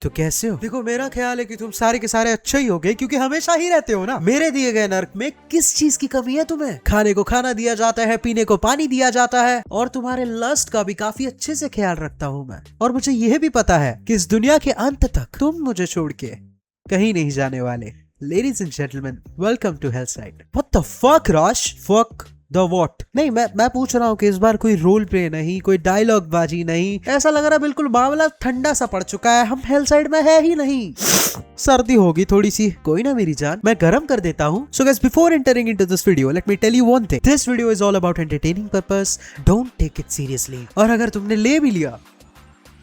तो कैसे हो? देखो मेरा ख्याल है कि तुम सारे के सारे अच्छे ही होगे क्योंकि हमेशा ही रहते हो ना। मेरे दिए गए नर्क में किस चीज की कमी है तुम्हें? खाने को खाना दिया जाता है, पीने को पानी दिया जाता है और तुम्हारे लस्ट का भी काफी अच्छे से ख्याल रखता हूँ मैं। और मुझे यह भी पता है कि इस दुनिया के अंत तक तुम मुझे छोड़ के कहीं नहीं जाने वाले। Ladies and gentlemen, welcome to Hellside. What the fuck, Raj? Fuck the what? नहीं, मैं पूछ रहा हूँ कि इस बार कोई रोल प्ले नहीं, कोई डायलॉग बाजी नहीं। ऐसा लग रहा है बिल्कुल मामला ठंडा सा पड़ चुका है, हम हेलसाइड में है ही नहीं। सर्दी होगी थोड़ी सी, कोई ना मेरी जान, मैं गर्म कर देता हूँ। So guys, before entering into this video, let me tell you one thing. This video is all about entertaining purpose. Don't take it seriously. और अगर तुमने ले भी लिया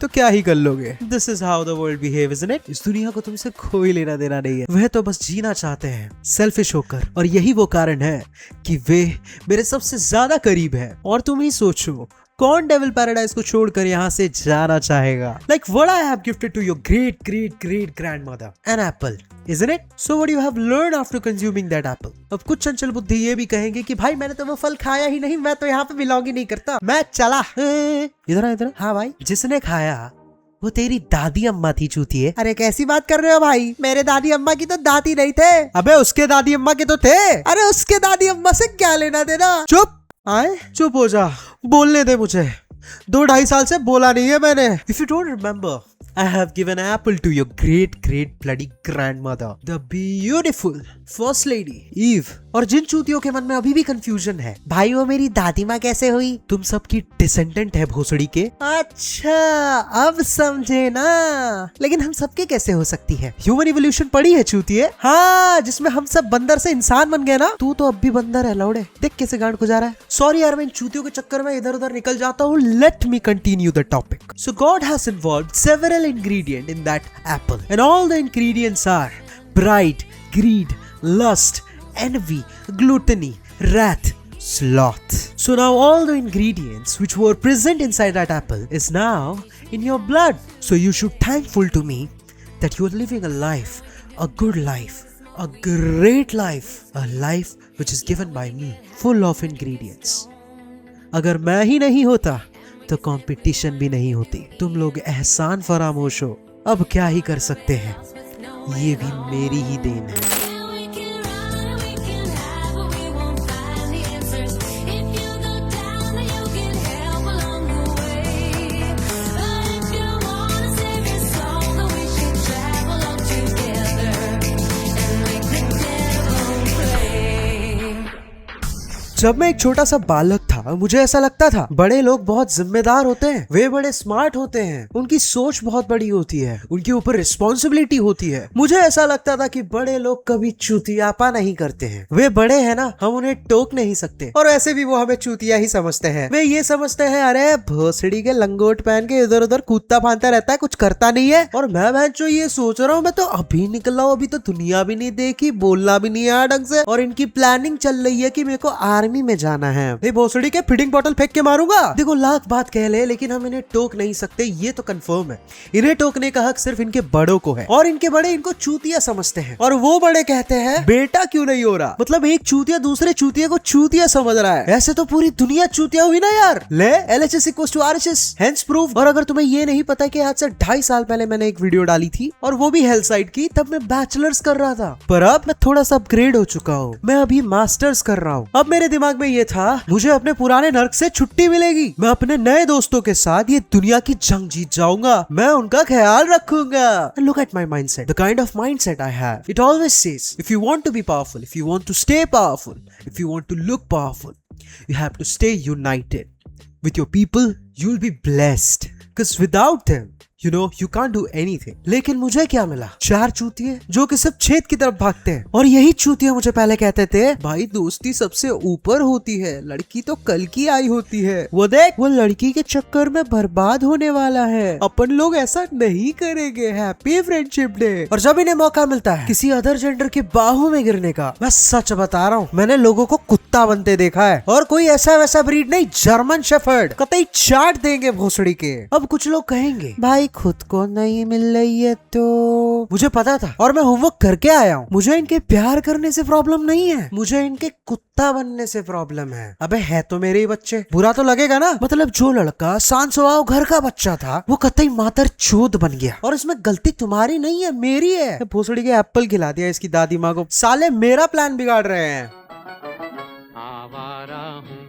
तो क्या ही कर लोगे। This is how the world behave, isn't it? इस दुनिया को तुमसे कोई लेना देना नहीं है, वह तो बस जीना चाहते हैं सेल्फिश होकर। और यही वो कारण है कि वे मेरे सबसे ज्यादा करीब है। और तुम ही सोचो कौन डेविल पैराडाइज को छोड़कर यहाँ से जाना चाहेगा? Like what I have gifted to your great great great grandmother, an apple, isn't it? So what you have learned after consuming that apple? अब कुछ चंचल बुद्धि ये भी कहेंगे कि भाई मैंने तो वो फल खाया ही नहीं, मैं तो यहाँ पे बिलोंग ही नहीं करता, मैं चला। इधर इधर। हाँ भाई, जिसने खाया वो तेरी दादी अम्मा थी चूतिए। अरे कैसी बात कर रहे हो भाई, मेरे दादी अम्मा की तो दादी नहीं थे। अबे उसके दादी अम्मा के तो थे। अरे उसके दादी अम्मा से क्या लेना देना। चुप आए, चुप हो जा, बोलने दे मुझे। 2-2.5 साल से बोला नहीं है मैंने। If you don't remember, I have given an apple to your great great bloody grandmother, the beautiful first lady Eve। और जिन चूतियों के मन में अभी भी कंफ्यूजन है, भाई वो मेरी दादी माँ कैसे हुई? तुम सबकी डिसेंडेंट है भोसड़ी के। अच्छा अब समझे ना, लेकिन हम सबके कैसे हो सकती है? ह्यूमन इवोल्यूशन पढ़ी है चूतिए? हाँ, जिसमें हम सब बंदर से इंसान बन गए ना। तू तो अब भी बंदर है लौड़े, देख कैसे गांड को जा रहा है। सॉरी यार, मैं इन चूतियों के चक्कर में इधर उधर निकल जाता हूँ। Let me continue the topic. So God has involved several ingredient in that apple, and all the ingredients are pride, greed, lust, envy, gluttony, wrath, sloth. So now all the ingredients which were present inside that apple is now in your blood. So you should thankful to me that you are living a life, a good life, a great life, a life which is given by me, full of ingredients. अगर मैं ही नहीं होता तो competition भी नहीं होती। तुम लोग एहसान फरामोश हो, अब क्या ही कर सकते हैं, ये भी मेरी ही देन है। जब मैं एक छोटा सा बालक था, मुझे ऐसा लगता था बड़े लोग बहुत जिम्मेदार होते हैं, वे बड़े स्मार्ट होते हैं, उनकी सोच बहुत बड़ी होती है, उनके ऊपर रिस्पॉन्सिबिलिटी होती है। मुझे ऐसा लगता था कि बड़े लोग कभी चूतियापा नहीं करते हैं, वे बड़े हैं ना, हम उन्हें टोक नहीं सकते। और वैसे भी वो हमें चूतिया ही समझते हैं। वे ये समझते हैं अरे भोसड़ी के लंगोट पहन के इधर उधर कूदता फांदता रहता है, कुछ करता नहीं है। और मैं जो ये सोच रहा हूँ, मैं तो अभी निकला हूँ, अभी तो दुनिया भी नहीं देखी, बोलना भी नहीं आया ढंग से, और इनकी प्लानिंग चल रही है कि मेरे को आर्मी में जाना है। भोसड़ी के फीडिंग बॉटल फेंक के मारूंगा। देखो लाख बात कह ले, लेकिन हम इन्हें टोक नहीं सकते, ये तो कंफर्म है। इन्हें टोकने का हक सिर्फ इनके बड़ों को है, और इनके बड़े इनको चूतिया समझते हैं। और वो बड़े कहते हैं बेटा क्यों नहीं हो रहा, मतलब एक चूतिया दूसरे चूतिया को चूतिया समझ रहा है। ऐसे तो पूरी दुनिया चूतिया हुई ना यार। ले LHS = RHS, हेंस प्रूफ। और अगर तुम्हें ये नहीं पता कि आज से 2.5 साल पहले मैंने एक वीडियो डाली थी, और वो भी हेलसाइड की, तब मैं बैचलर्स कर रहा था, पर अब मैं थोड़ा सा अपग्रेड हो चुका हूँ, मैं अभी मास्टर्स कर रहा हूँ। अब मेरे दिमाग में ये था मुझे अपने पुराने नर्क से छुट्टी मिलेगी, मैं अपने नए दोस्तों के साथ ये दुनिया की जंग जीत जाऊंगा, मैं उनका ख्याल रखूंगा। Look at my mindset, the kind of mindset I have. It always says, if you want to be powerful, if you want to stay powerful, if you want to look powerful, you have to stay united with your people. You'll be blessed, because without them, you know, you can't do anything. लेकिन मुझे क्या मिला? 4 चूतिए जो कि सब छेद की तरफ भागते हैं। और यही चूतिए मुझे पहले कहते थे भाई दोस्ती सबसे ऊपर होती है, लड़की तो कल की आई होती है, वो देख वो लड़की के चक्कर में बर्बाद होने वाला है, अपन लोग ऐसा नहीं करेंगे, हैप्पी फ्रेंडशिप डे। और जब इन्हें मौका मिलता है किसी अदर जेंडर की बाहों में गिरने का, मैं सच बता रहा हूँ, मैंने लोगों को कुत्ता बनते देखा है, और कोई ऐसा वैसा ब्रीड नहीं, जर्मन शेफर्ड, कतई चाट देंगे भोसड़ी के। अब कुछ लोग कहेंगे भाई भाई खुद को नहीं मिल रही है तो मुझे पता था और मैं होमवर्क करके आया हूँ। मुझे इनके प्यार करने से प्रॉब्लम नहीं है, मुझे इनके कुत्ता बनने से प्रॉब्लम है। अबे है तो मेरे ही बच्चे, बुरा तो लगेगा ना। मतलब जो लड़का शांत स्वभाव घर का बच्चा था वो कतई मातर चोद बन गया और इसमें गलती तुम्हारी नहीं है मेरी है। भोसड़ी के एप्पल खिला दिया इसकी दादी माँ को। साले मेरा प्लान बिगाड़ रहे हैं। आवारा हूँ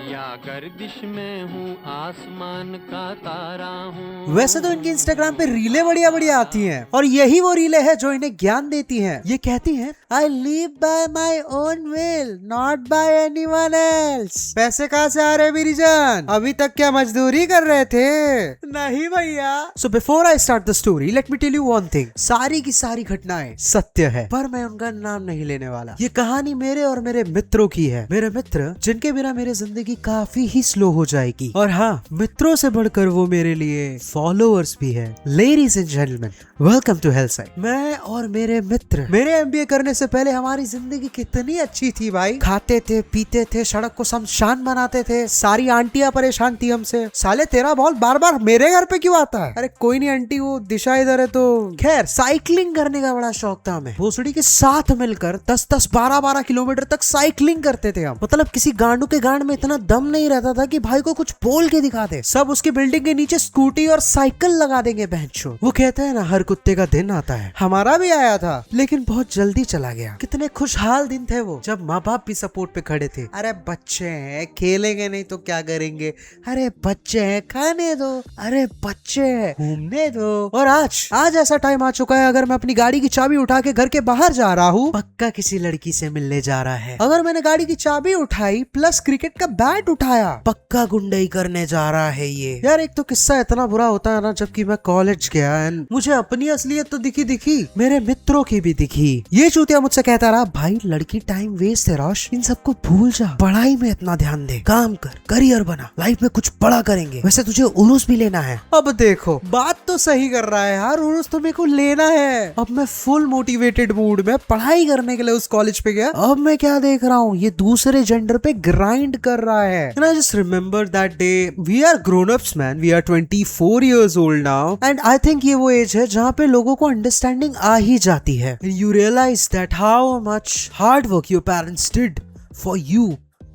या गर्दिश में हूँ, आसमान का तारा हूँ। वैसे तो इनकी इंस्टाग्राम पे रीलें बढ़िया बढ़िया आती हैं और यही वो रीलें हैं जो इन्हें ज्ञान देती हैं। ये कहती हैं I live by my own will not bye anyone else. पैसे कहाँ से आ रहे मेरी जान? अभी तक क्या मजदूरी कर रहे थे? नहीं भैया। So before I start the story let me tell you one thing. सारी की सारी घटनाएं सत्य है पर मैं उनका नाम नहीं लेने वाला। ये कहानी मेरे और मेरे मित्रों की है। मेरे मित्र जिनके बिना मेरी जिंदगी काफी ही स्लो हो जाएगी। और हाँ, मित्रों से बढ़कर वो मेरे लिए फॉलोअर्स भी है। Ladies and gentleman, welcome to Hillside. मैं और मेरे मित्र, मेरे एमबीए करने से पहले हमारी जिंदगी कितनी अच्छी थी भाई। खाते थे, पीते थे, सड़क को शमशान बनाते थे। सारी आंटियां परेशान थी हमसे। साले तेरा बॉल बार बार मेरे घर पे क्यों आता है? अरे कोई नहीं आंटी, वो दिशा इधर है तो। खैर, साइकिलिंग करने का बड़ा शौक था हमें। भोसड़ी के साथ मिलकर 10-10, 12-12 किलोमीटर तक साइकिलिंग करते थे हम। मतलब किसी गांडू के गांड में इतना दम नहीं रहता था कि भाई को कुछ बोल के दिखा दे। सब उसकी बिल्डिंग के नीचे स्कूटी और साइकिल लगा देंगे बहनचोद। वो कहते हैं ना, हर कुत्ते का दिन आता है। हमारा भी आया था लेकिन बहुत जल्दी चला गया। कितने खुशहाल दिन थे वो, जब माँ बाप भी सपोर्ट पे खड़े थे। अरे बच्चे हैं, खेलेंगे नहीं तो क्या करेंगे? अरे बच्चे हैं, खाने दो। अरे बच्चे हैं, घूमने दो। और आज ऐसा टाइम आ चुका है, अगर मैं अपनी गाड़ी की चाबी उठा के घर के बाहर जा रहा हूँ, पक्का किसी लड़की से मिलने जा रहा है। अगर मैंने गाड़ी की चाबी उठाई प्लस क्रिकेट का बैट उठाया, पक्का गुंडई करने जा रहा है ये। यार एक तो किस्सा इतना बुरा होता है ना, जबकि मैं कॉलेज गया एंड मुझे अपनी असलियत तो दिखी, मेरे मित्रों की भी दिखी। ये चूतिया मुझसे कहता रहा, भाई लड़की टाइम वेस्ट है रोश, इन सबको भूल जा, पढ़ाई में इतना ध्यान दे, काम कर, करियर बना, लाइफ में कुछ बड़ा करेंगे। वैसे तुझे उर्स भी लेना है। अब देखो, बात तो सही कर रहा है यार, उर्स तो मेरे को लेना है। अब मैं फुल मोटिवेटेड मूड में पढ़ाई करने के लिए उस कॉलेज पे गया। अब मैं क्या देख रहा हूँ, ये दूसरे जेंडर पे ग्राइंड कर रहा है। And I just remember that day. We are grown-ups, man. We are 24 years old now. And I think ये वो एज है जहाँ पे लोगों को अंडरस्टैंडिंग आ ही जाती है. And you realize that how much hard work your parents did for you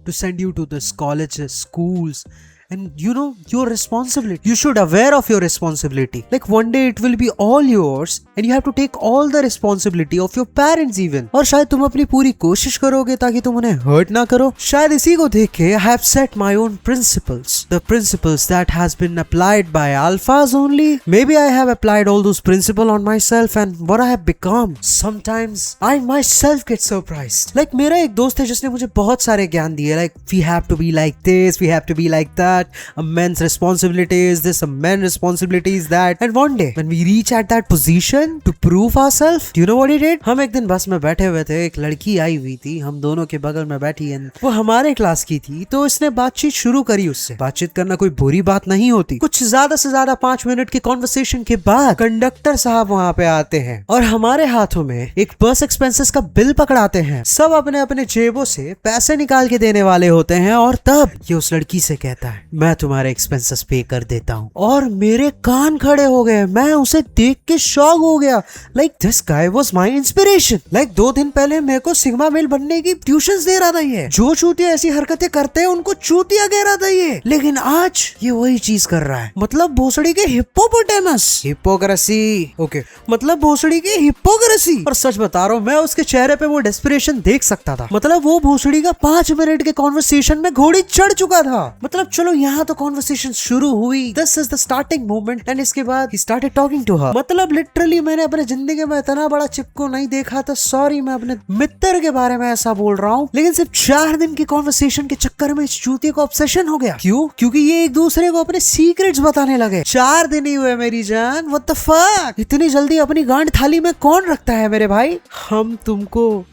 to send you to this colleges, schools. And you know your responsibility. You should aware of your responsibility. Like one day it will be all yours and you have to take all the responsibility of your parents even. और शायद तुम अपनी पूरी कोशिश करोगे ताकि तुम उन्हें hurt ना करो। शायद इसी को देख के I have set my own principles. The principles that has been applied by alphas only. Maybe I have applied all those principles on myself and what I have become. Sometimes I myself get surprised. Like मेरा एक दोस्त है जिसने मुझे बहुत सारे ज्ञान दिए। Like we have to be like this, we have to be like that. A man's responsibility is this, a man's responsibility is that. And one day when we reach at that position to prove ourselves, do you know what he did? हम एक दिन बस में बैठे हुए थे, एक लड़की आई हुई थी, हम दोनों के बगल में बैठी है, वो हमारे क्लास की थी। तो इसने बातचीत शुरू करी उससे। बातचीत करना कोई बुरी बात नहीं होती। कुछ ज्यादा से ज्यादा 5 मिनट की कॉन्वर्सेशन के बाद कंडक्टर साहब वहाँ पे आते हैं और हमारे हाथों में एक बस एक्सपेंसेस का बिल पकड़ाते हैं। सब अपने अपने जेबों से पैसे निकाल के देने वाले होते हैं और तब ये उस लड़की से कहता है, मैं तुम्हारे एक्सपेंसेस पे कर देता हूँ। और मेरे कान खड़े हो गए, मैं उसे देख के शॉक हो गया। Like this guy was my inspiration. Like 2 दिन पहले मेरे को सिग्मा मेल बनने की ट्यूशंस दे रहा था ये। जो चूतिया ऐसी हरकतें करते हैं उनको चूतिया कह रहा था ये, लेकिन आज ये वही चीज कर रहा है। मतलब भोसड़ी के हिप्पोपोटेमस, हिपोक्रेसी, ओके, मतलब भोसड़ी के हिप्पोक्रेसी। और सच बता रहा हूँ, मैं उसके चेहरे पे वो डेस्परेशन देख सकता था। मतलब वो भोसड़ी का 5 मिनट के कॉन्वर्सेशन में घोड़ी चढ़ चुका था। मतलब चलो यहाँ तो कॉन्वर्सेशन शुरू हुई, this is the starting moment, and इसके बाद ही स्टार्टेड टॉकिंग टू हर। मतलब लिटरली मैंने अपने जिंदगी में इतना बड़ा चिपको नहीं देखा था। सॉरी, मैं अपने मित्र के बारे में ऐसा बोल रहा हूँ, लेकिन सिर्फ 4 दिन की कॉन्वर्सेशन के चक्कर में इस चूतिया को ऑब्सेशन हो गया। क्यों? क्योंकि ये एक दूसरे को अपने सीक्रेट्स बताने लगे। 4 दिन ही हुए मेरी जान, व्हाट द फक। इतनी जल्दी अपनी गांड थाली में कौन रखता है मेरे भाई? हम तुमको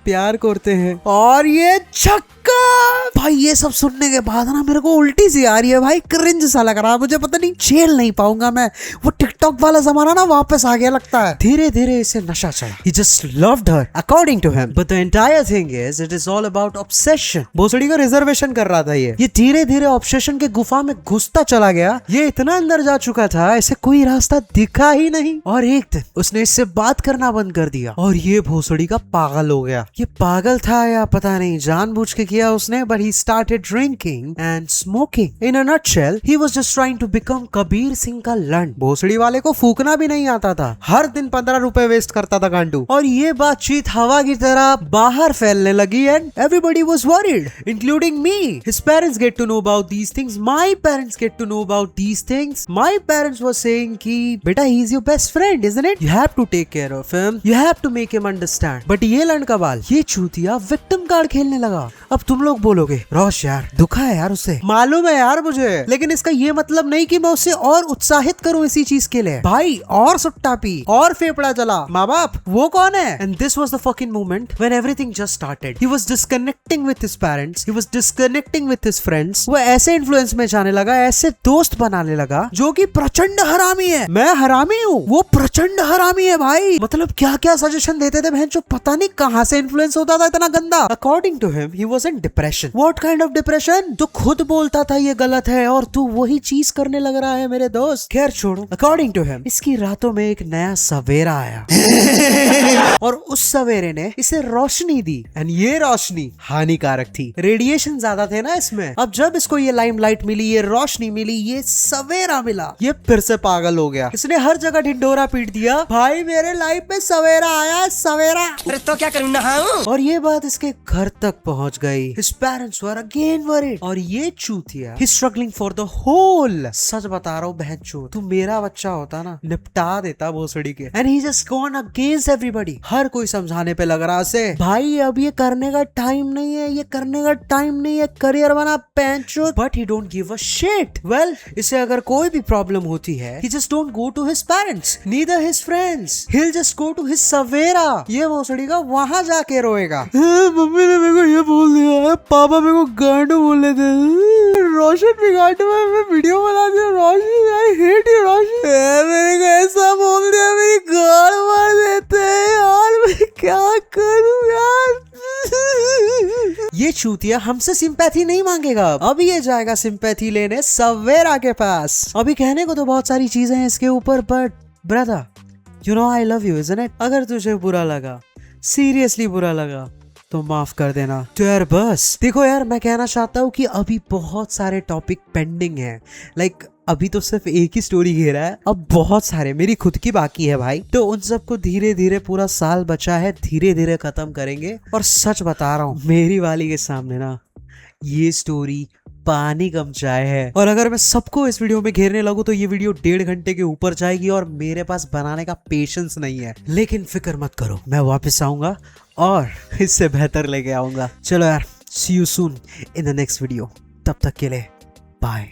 प्यार करते हैं। और ये छक्का भाई, ये सब सुनने के बाद ना मेरे को उल्टी सी आ रही है भाई, क्रिंज सा लग रहा है मुझे। पता नहीं झेल नहीं पाऊंगा मैं। वो टिकटॉक टिकटॉक वाला जमाना ना वापस आ गया लगता है। धीरे धीरे इसे नशा चढ़ा। He just loved her according to him, but the entire thing is it is all about obsession। भोसड़ी का रिजर्वेशन कर रहा था ये धीरे धीरे ऑब्सेशन के गुफा में घुसता चला गया। ये इतना अंदर जा चुका था इसे कोई रास्ता दिखा ही नहीं। और एक दिन उसने इससे बात करना बंद कर दिया और ये भोसड़ी का पागल हो गया। ये पागल था या पता नहीं जानबूझ के किया उसने, but he started drinking and smoking. In a nutshell, he was just trying to become Kabir Singh का लंड। भोसड़ी वाले को फूकना भी नहीं आता था, हर दिन 15 रुपए वेस्ट करता था गांडू। और ये बातचीत हवा की तरह बाहर फैलने लगी and everybody was worried, including me. His parents get to know about these things. My parents get to know about these things. My parents were saying कि बेटा he is your best friend, isn't it? You have to take care of him. You have to make him understand. But ये लड़का बाल, ये चूतिया victim card खेलने लगा। अब तुम लोग बोलोगे रोश यार दुखा है यार उसे, मालूम है यार मुझे, लेकिन इसका ये मतलब नहीं कि मैं उसे और उत्साहित करूं इसी चीज के लिए। भाई और सुट्टा पी और फेफड़ा जला, माँ बाप वो कौन है? And this was the fucking moment when everything just started. He was disconnecting with his parents. He was disconnecting with his friends. वो ऐसे इन्फ्लुएंस में जाने लगा, ऐसे दोस्त बनाने लगा जो कि प्रचंड हरामी है। मैं हरामी हूँ, वो प्रचंड हरामी है भाई। मतलब क्या क्या सजेशन देते थे बहन, जो पता नहीं कहाँ से इन्फ्लुएंस होता था इतना गंदा। According to him, he was in depression. What kind of depression? तो खुद बोलता था ये गलत है और तू वही चीज करने लग रहा है मेरे दोस्त। खैर छोड़ो। According to him, इसकी रातों में एक नया सवेरा आया और उस सवेरे ने इसे रोशनी दी। एंड ये रोशनी हानिकारक थी, रेडिएशन ज्यादा थे ना इसमें। अब जब इसको ये लाइमलाइट मिली, ये रोशनी मिली, ये सवेरा मिला, ये फिर से पागल हो गया। इसने हर जगह ढिंडोरा पीट दिया, भाई मेरे लाइफ में सवेरा आया, सवेरा। अरे तो क्या करूँ नहाऊं? और ये बात इसके घर तक पहुंच गई। His parents were again worried. और ये चूतिया he's struggling for the whole। सच बता रहा हूँ बहनचोद, तू मेरा बच्चा होता ना निपटा देता भोसड़ी के। And he just gone against everybody। हर कोई समझाने पे लग रहा से, भाई अब ये करने का टाइम नहीं है, ये करने का टाइम नहीं है, करियर बना बहनचोद। But he don't give a shit। Well, इसे अगर कोई भी प्रॉब्लम होती है, he just don't go to his parents, neither his friends। He'll just go to his सवेरा। ये भोसड़ी का वहां जाके रोएगा। मम्मी ने मेरे को ये बोल दिया है, पापा मेरे को गांडू बोले थे, रोशन भी गांडू में मैं वीडियो बना दिया, रोशन आई हेट यू रोशन। मेरे को ऐसा बोल दिया, मेरी गाड़ मार देते हैं यार, मैं क्या करूं यार। ये चूतिया हमसे सिंपैथी नहीं मांगेगा, अभी ये जाएगा सिंपैथी लेने सवेरा के पास। अभी कहने को तो बहुत सारी चीजें हैं इसके ऊपर, but brother you know I love you, isn't it? अगर तुझे बुरा लगा, सीरियसली बुरा लगा, तो माफ कर देना। तो यार बस देखो यार, मैं कहना चाहता हूँ कि अभी बहुत सारे टॉपिक पेंडिंग हैं। लाइक अभी तो सिर्फ एक ही स्टोरी घेरा है, अब बहुत सारे मेरी खुद की बाकी है भाई। तो उन सबको धीरे धीरे, पूरा साल बचा है, धीरे धीरे खत्म करेंगे। और सच बता रहा हूँ, मेरी वाली के सामने ना ये स्टोरी पानी कम चाय है। और अगर मैं सबको इस वीडियो में घेरने लगूं तो ये वीडियो 1.5 घंटे के ऊपर जाएगी और मेरे पास बनाने का पेशेंस नहीं है। लेकिन फिक्र मत करो, मैं वापस आऊंगा और इससे बेहतर लेके आऊंगा। चलो यार, see you soon in the next video. तब तक के लिए बाय।